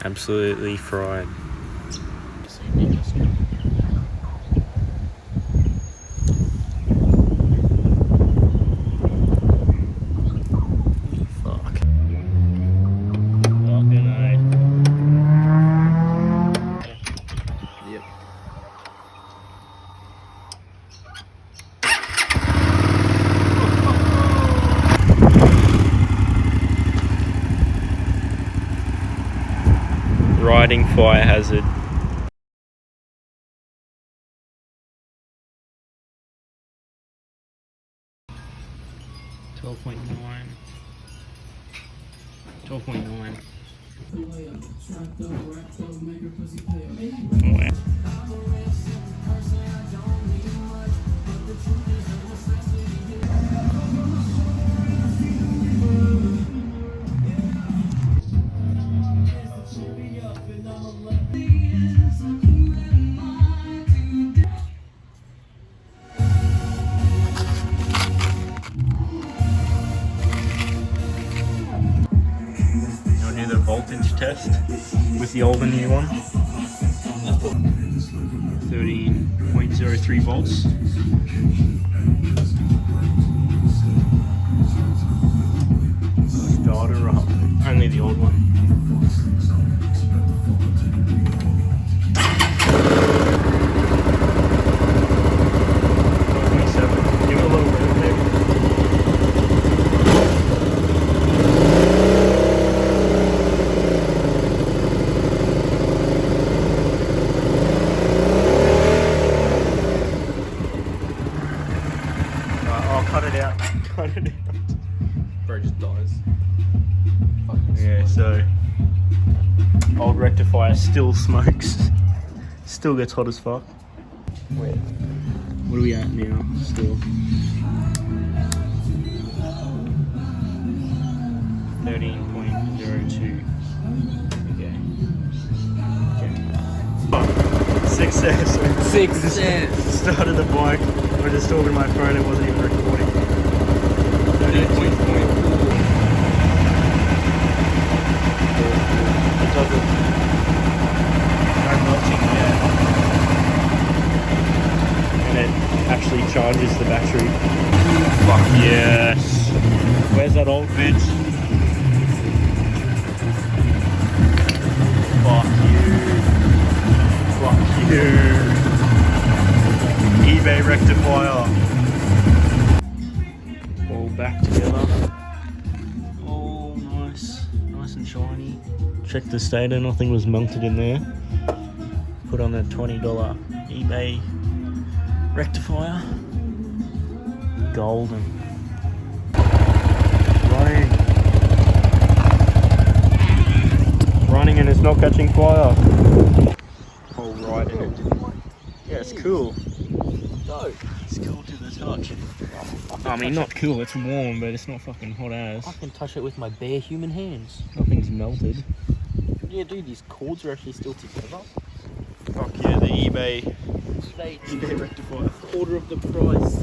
Absolutely fried. Fuck. Fucking A. Yep. Riding fire hazard. $12.9. You'll do the voltage test with the old and new one. 13.03 volts. Start her up. Only the old one. Give it a little bit there. Cut it out. Cut it out. Bro just dies. Yeah, so old rectifier still smokes. Still gets hot as fuck. Wait. What are we at now? Still 13.02. Okay. Success. Started the bike. I was just talking to my phone. It wasn't even recording. 13.4. It doesn't. No melting yet. And it actually charges the battery. Fuck yes. Where's that old bitch? Fuck you. Fuck you. eBay rectifier. All back together. Oh, nice. Nice and shiny. Check the stator, nothing was melted in there. Put on the $20 eBay rectifier. Golden. Running and it's not catching fire. All right in it. Yeah, it's cool. It's cool to the touch. I mean, not cool, it's warm, but it's not fucking hot as. I can touch it with my bare human hands. Nothing's melted. Yeah, dude, these cords are actually still together. Fuck yeah, the eBay They rectifier. quarter of the price.